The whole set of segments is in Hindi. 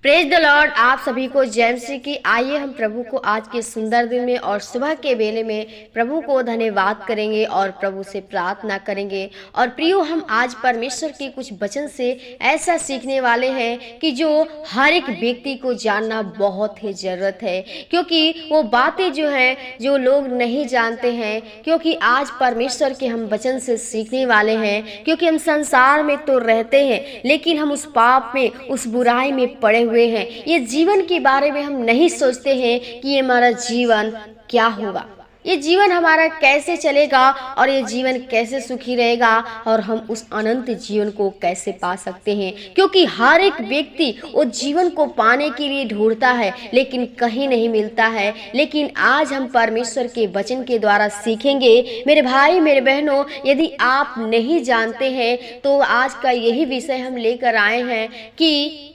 Praise the Lord. आप सभी को जय मसीह की। आइए हम प्रभु को आज के सुंदर दिन में और सुबह के बेले में प्रभु को धन्यवाद करेंगे और प्रभु से प्रार्थना करेंगे। और प्रियो, हम आज परमेश्वर के कुछ वचन से ऐसा सीखने वाले हैं कि जो हर एक व्यक्ति को जानना बहुत ही ज़रूरत है, क्योंकि वो बातें जो हैं जो लोग नहीं जानते हैं। क्योंकि आज परमेश्वर के हम वचन से सीखने वाले हैं, क्योंकि हम संसार में तो रहते हैं लेकिन हम उस पाप में, उस बुराई में पड़े हुए हैं। ये जीवन के बारे में हम नहीं सोचते हैं कि ये हमारा जीवन क्या होगा, ये जीवन हमारा कैसे चलेगा और ये जीवन कैसे सुखी रहेगा और हम उस अनंत जीवन को कैसे पा सकते हैं। क्योंकि हर एक व्यक्ति वो जीवन को पाने के लिए ढूंढता है लेकिन कहीं नहीं मिलता है। लेकिन आज हम परमेश्वर के वचन के द्वारा सीखेंगे। मेरे भाई मेरे बहनों, यदि आप नहीं जानते हैं तो आज का यही विषय हम लेकर आए हैं कि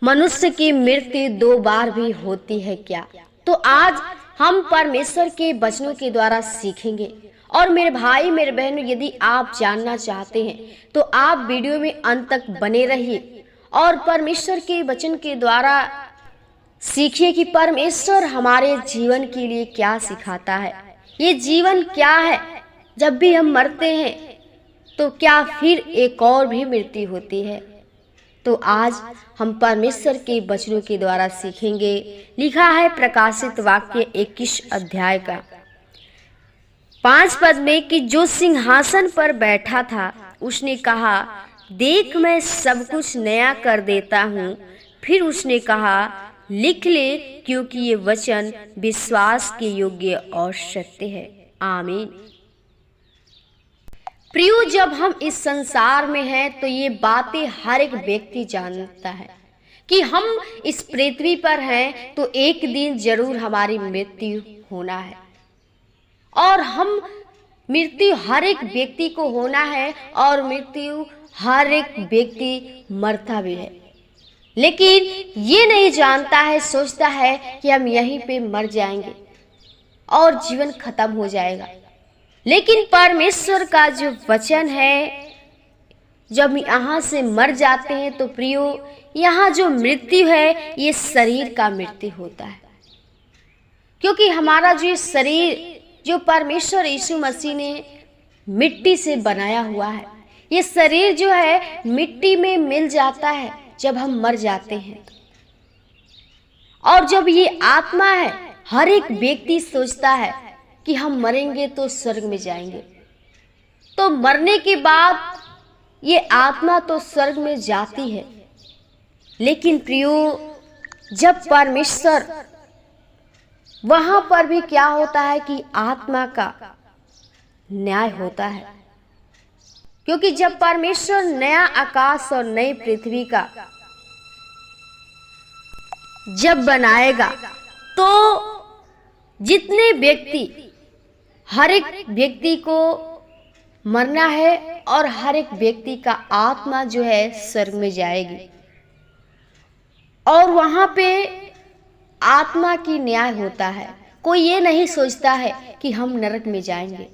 मनुष्य की मृत्यु 2 बार भी होती है क्या। तो आज हम परमेश्वर के वचनों के द्वारा सीखेंगे। और मेरे भाई मेरे बहनों, यदि आप जानना चाहते हैं तो आप वीडियो में अंत तक बने रहिए और परमेश्वर के वचन के द्वारा सीखिए कि परमेश्वर हमारे जीवन के लिए क्या सिखाता है। ये जीवन क्या है, जब भी हम मरते हैं तो क्या फिर एक और भी मृत्यु होती है। तो आज हम परमेश्वर के वचनों के द्वारा सीखेंगे। लिखा है प्रकाशित वाक्य 21 अध्याय का 5 पद में कि जो सिंहासन पर बैठा था उसने कहा, देख मैं सब कुछ नया कर देता हूँ। फिर उसने कहा, लिख ले, क्योंकि ये वचन विश्वास के योग्य और सत्य है। आमीन। प्रियो, जब हम इस संसार में हैं तो ये बातें हर एक व्यक्ति जानता है कि हम इस पृथ्वी पर हैं तो एक दिन जरूर हमारी मृत्यु होना है। और हम मृत्यु हर एक व्यक्ति को होना है और मृत्यु हर एक व्यक्ति मरता भी है, लेकिन ये नहीं जानता है, सोचता है कि हम यहीं पे मर जाएंगे और जीवन खत्म हो जाएगा। लेकिन परमेश्वर का जो वचन है, जब यहाँ से मर जाते हैं तो प्रियो, यहाँ जो मृत्यु है ये शरीर का मृत्यु होता है। क्योंकि हमारा जो ये शरीर, जो परमेश्वर यीशु मसीह ने मिट्टी से बनाया हुआ है, ये शरीर जो है मिट्टी में मिल जाता है जब हम मर जाते हैं। और जब ये आत्मा है, हर एक व्यक्ति सोचता है कि हम मरेंगे तो स्वर्ग में जाएंगे। तो मरने के बाद ये आत्मा तो स्वर्ग में जाती है, लेकिन प्रियो, जब परमेश्वर, वहां पर भी क्या होता है कि आत्मा का न्याय होता है। क्योंकि जब परमेश्वर नया आकाश और नई पृथ्वी का जब बनाएगा तो जितने व्यक्ति, हर एक व्यक्ति को मरना है और हर एक व्यक्ति का आत्मा जो है स्वर्ग में जाएगी। और वहां पे आत्मा की न्याय होता है। कोई ये नहीं सोचता है कि हम नरक में जाएंगे,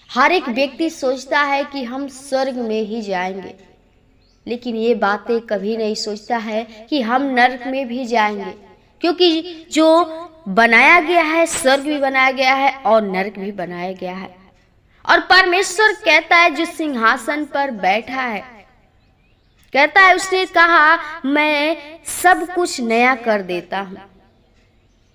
हर एक व्यक्ति सोचता है कि हम स्वर्ग में ही जाएंगे। लेकिन ये बातें कभी नहीं सोचता है कि हम नरक में भी जाएंगे। क्योंकि जो बनाया गया है, स्वर्ग भी बनाया गया है और नरक भी बनाया गया है। और परमेश्वर कहता है, जो सिंहासन पर बैठा है, कहता है, उसने कहा, मैं सब कुछ नया कर देता हूं।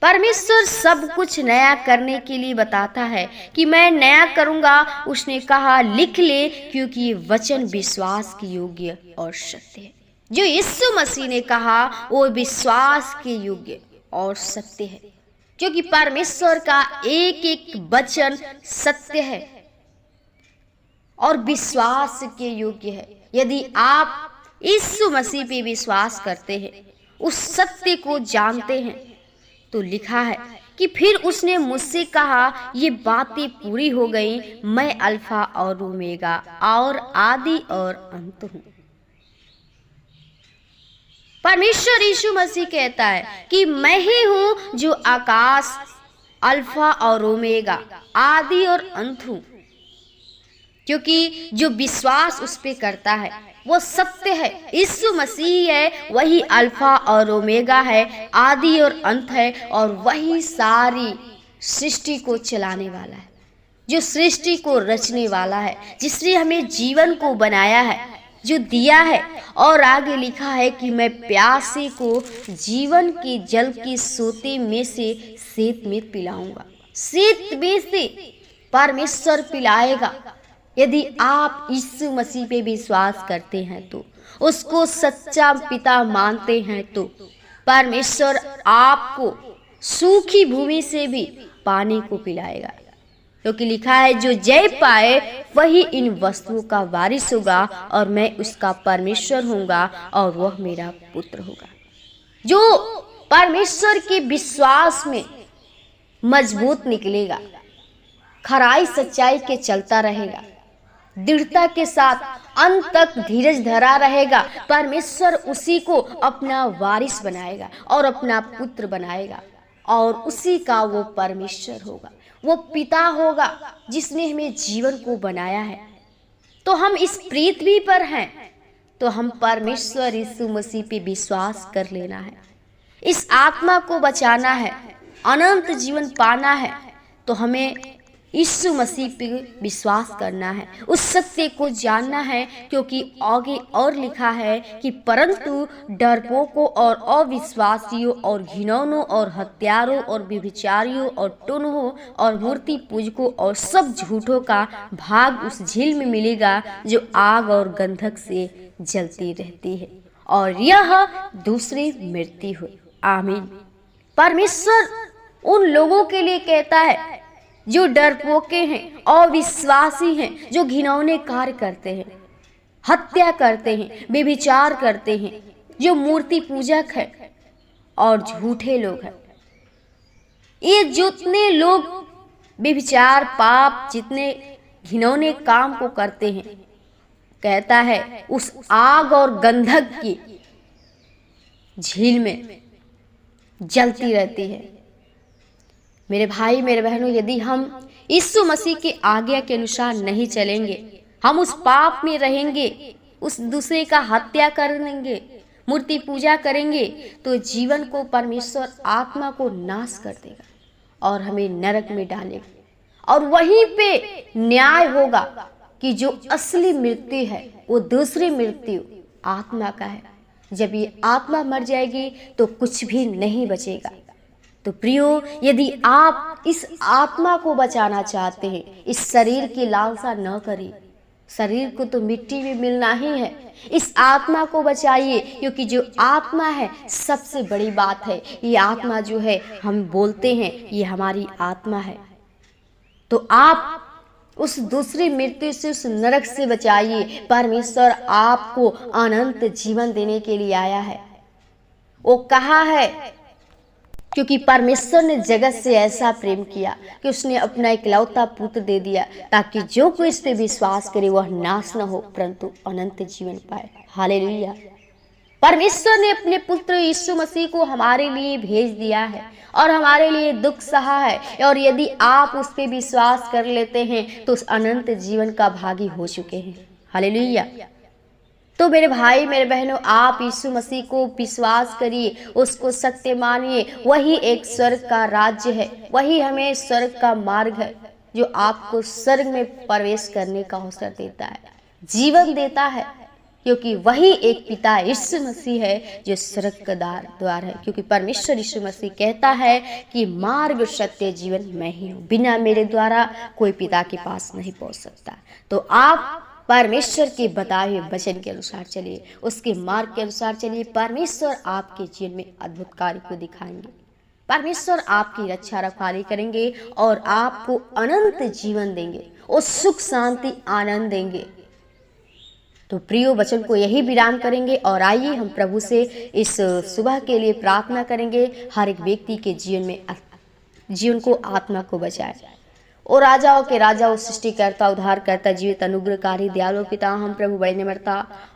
परमेश्वर सब कुछ नया करने के लिए बताता है कि मैं नया करूंगा। उसने कहा, लिख ले, क्योंकि ये वचन विश्वास के योग्य और सत्य है। जो यीशु मसीह ने कहा वो विश्वास के योग्य और सत्य है, क्योंकि परमेश्वर का एक एक वचन सत्य है और विश्वास के योग्य है। यदि आप यीशु मसीह पे विश्वास करते हैं, उस सत्य को जानते हैं, तो लिखा है कि फिर उसने मुझसे कहा, ये बातें पूरी हो गई। मैं अल्फा और ओमेगा और आदि और अंत हूँ। परमेश्वर यीशु मसीह कहता है कि मैं ही हूं जो आकाश, अल्फा और ओमेगा, आदि और अंत हूं। क्योंकि जो विश्वास उस पे करता है, वो सत्य है, यीशु मसीह है, वही अल्फा और ओमेगा है, आदि और अंत है, और वही सारी सृष्टि को चलाने वाला है, जो सृष्टि को रचने वाला है, जिसने हमें जीवन को बनाया है, जो दिया है। और आगे लिखा है कि मैं प्यासे को जीवन के जल की सोते में से सेत में पिलाऊंगा। सेत में से परमेश्वर पिलाएगा। यदि आप यीशु मसीह पे विश्वास करते हैं तो, उसको सच्चा पिता मानते हैं तो, परमेश्वर आपको सूखी भूमि से भी पानी को पिलाएगा, क्योंकि लिखा है जो जय पाए वही इन वस्तुओं का वारिस होगा, और मैं उसका परमेश्वर होऊंगा और वह मेरा पुत्र होगा। जो परमेश्वर के विश्वास में मजबूत निकलेगा, खराई सच्चाई के चलता रहेगा, दृढ़ता के साथ अंत तक धीरज धरा रहेगा, परमेश्वर उसी को अपना वारिस बनाएगा और अपना पुत्र बनाएगा, और उसी का वो परमेश्वर होगा, वो पिता होगा जिसने हमें जीवन को बनाया है। तो हम इस पृथ्वी पर हैं तो हम परमेश्वर यीशु मसीह पे विश्वास कर लेना है। इस आत्मा को बचाना है, अनंत जीवन पाना है, तो हमें यीशु मसीह पे विश्वास करना है, उस सत्य को जानना है। क्योंकि आगे और लिखा है कि परंतु डरपोकों और अविश्वासियों और घिनौनों और हत्यारों और व्यभिचारियों और टुनहों और मूर्ति पूजकों और सब झूठों का भाग उस झील में मिलेगा जो आग और गंधक से जलती रहती है, और यह दूसरी मृत्यु है। आमीन। परमेश्वर उन लोगों के लिए कहता है जो डरपोके हैं, अविश्वासी हैं, जो घिनौने कार्य करते हैं, हत्या करते हैं, व्यभिचार करते हैं, जो मूर्ति पूजक है और झूठे लोग हैं। ये जितने लोग व्यभिचार पाप जितने घिनौने काम को करते हैं, कहता है उस आग और गंधक की झील में जलती रहती है। मेरे भाई मेरे बहनों, यदि हम यीशु मसीह की आज्ञा के अनुसार नहीं चलेंगे, हम उस पाप में रहेंगे, उस दूसरे का हत्या करेंगे, मूर्ति पूजा करेंगे, तो जीवन को परमेश्वर आत्मा को नाश कर देगा और हमें नरक में डालेगा। और वहीं पे न्याय होगा कि जो असली मृत्यु है वो दूसरी मृत्यु आत्मा का है। जब ये आत्मा मर जाएगी तो कुछ भी नहीं बचेगा। तो प्रियो, यदि आप इस आत्मा को बचाना चाहते हैं, इस शरीर की लालसा न करिए। शरीर को तो मिट्टी में मिलना ही है, इस आत्मा को बचाइए, क्योंकि जो आत्मा है सबसे बड़ी बात है। ये आत्मा जो है हम बोलते हैं ये हमारी आत्मा है। तो आप उस दूसरी मृत्यु से, उस नरक से बचाइए। परमेश्वर आपको अनंत जीवन देने के लिए आया है। वो कहा है क्योंकि परमेश्वर ने जगत से ऐसा प्रेम किया कि उसने अपना इकलौता पुत्र दे दिया, ताकि जो कोई इस पे विश्वास करे वह नाश न हो परंतु अनंत जीवन पाए। हालेलुया। परमेश्वर ने अपने पुत्र यीशु मसीह को हमारे लिए भेज दिया है और हमारे लिए दुख सहा है, और यदि आप उस पे विश्वास कर लेते हैं तो उस अनंत जीवन का भागी हो चुके हैं। हालेलुया। तो मेरे भाई मेरे बहनों, आप यीशु मसीह को विश्वास करिए, उसको सत्य मानिए। वही एक स्वर्ग का राज्य है, वही हमें स्वर्ग का मार्ग है, जो आपको स्वर्ग में प्रवेश करने का अवसर देता है, जीवन देता है। क्योंकि वही एक पिता यीशु मसीह है जो स्वर्ग का द्वार है। क्योंकि परमेश्वर यीशु मसीह कहता है कि मार्ग सत्य जीवन मैं ही हूँ, बिना मेरे द्वारा कोई पिता के पास नहीं पहुँच सकता। तो आप परमेश्वर के बताए हुए वचन के अनुसार चलिए, उसके मार्ग के अनुसार चलिए। परमेश्वर आपके जीवन में अद्भुत कार्य को दिखाएंगे, परमेश्वर आपकी रक्षा रखवाली करेंगे और आपको अनंत जीवन देंगे और सुख शांति आनंद देंगे। तो प्रियो, वचन को यही विराम करेंगे और आइए हम प्रभु से इस सुबह के लिए प्रार्थना करेंगे। हर एक व्यक्ति के जीवन को आत्मा को बचाए। ओ राजाओं के राजा, ओ सृष्टिकर्ता, उद्धारकर्ता, जीवित अनुग्रहकारी दयालु पिता, हम प्रभु बड़े निम्रता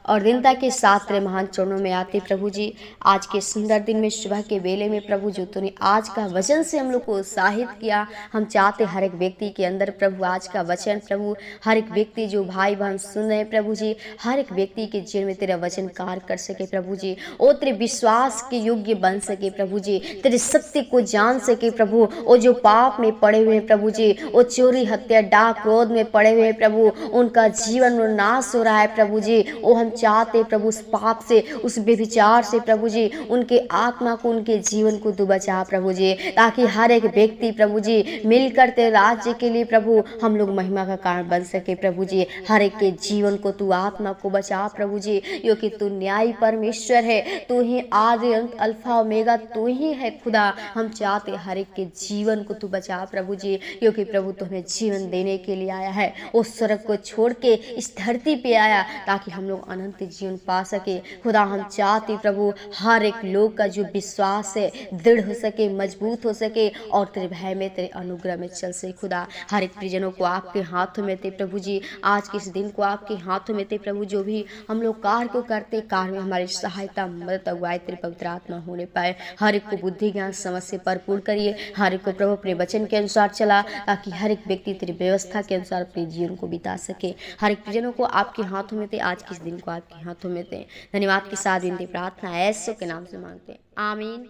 और दीनता के साथ तेरे महान चरणों में आते प्रभु जी। आज के सुंदर दिन में सुबह के बेले में प्रभु जो तूने आज का वचन से हम लोग को उत्साहित किया, हम चाहते हर एक व्यक्ति के अंदर प्रभु आज का वचन प्रभु, हर एक व्यक्ति जो भाई बहन सुन रहे हैं प्रभु जी, हर एक व्यक्ति के जीवन में तेरा वचन कार्य कर सके प्रभु जी। ओ तेरे विश्वास के योग्य बन सके प्रभु जी, तेरे सत्य को जान सके प्रभु। ओ जो पाप में पड़े हुए प्रभु जी, वो चोरी हत्या डाक क्रोध में पड़े हुए प्रभु, उनका जीवन में नाश हो रहा है प्रभु जी। ओ हम चाहते प्रभु उस पाप से, उस व्यभिचार से प्रभु जी, उनके आत्मा को, उनके जीवन को तू बचा प्रभु जी, ताकि हर एक व्यक्ति प्रभु जी मिलकर तेरे राज्य के लिए प्रभु हम लोग महिमा का कारण बन सके प्रभु जी। हर एक के जीवन को तू, आत्मा को बचा प्रभु जी, क्योंकि तू न्यायी परमेश्वर है, तू ही आदि अंत अल्फा ओमेगा, तू ही है खुदा। हम चाहते हर एक के जीवन को तू बचा प्रभु जी, क्योंकि प्रभु तुम्हें जीवन देने के लिए आया है। उस स्वर्ग को छोड़ के इस धरती पे आया ताकि हम लोग अनंत जीवन पा सके खुदा। हम चाहते प्रभु हर एक लोग का जो विश्वास है दृढ़ हो सके, मजबूत हो सके और तेरे भय में, तेरे अनुग्रह में चल सके खुदा। हर एक परिजनों को आपके हाथों में थे प्रभु जी, आज के इस दिन को आपके हाथों में थे प्रभु। जो भी हम लोग कार्य को करते, कार्य में हमारी सहायता, मदद, अगुवाई तेरे पवित्र आत्मा होने पाए। हर एक को बुद्धि ज्ञान समझ से भरपूर करिए, हर एक को प्रभु अपने वचन के अनुसार चला, ताकि हर एक व्यक्ति तेरी व्यवस्था के अनुसार अपने जीवन को बिता सके। हर एक परिजनों को आपके हाथों में थे, आज के इस दिन को आपके हाथों में थे। धन्यवाद के साथ विनती प्रार्थना यीशु के नाम से मांगते हैं, आमीन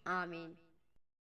आमीन।